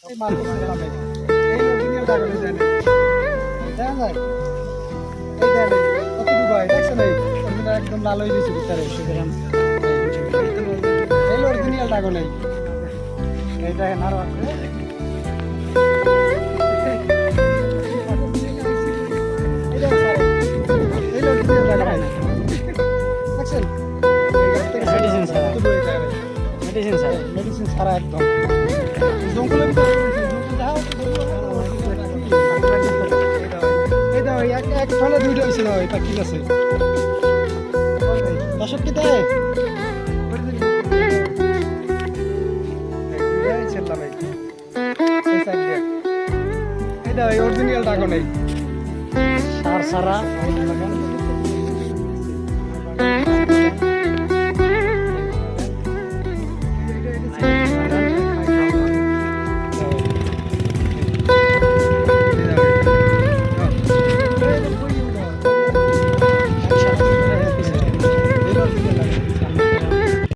এই মাল করছিলাম এই অরিজিনাল কাগজে দেন দেখা যায় এই দেন কতটুকু হয় দেখছেন এই অরিজিনাল একদম লাল হয়ে গেছে ভিতরে সুতরাং এই অরিজিনাল কাগজ নেই এই দেখেন আরো আছে এই দেখেন স্যার এই অরিজিনাল কাগজ দেখছেন মেডিসিন ছাড়া মেডিসিন ছাড়া মেডিসিন ছাড়া একদম জঙ্গলের ভিতরে এই দাও এক ফলে দুইটা হয়েছে দাও এটা ঠিক আছে দশক কি দেয় এই দাও এই অরিজিনাল টাকা নেই সার সারা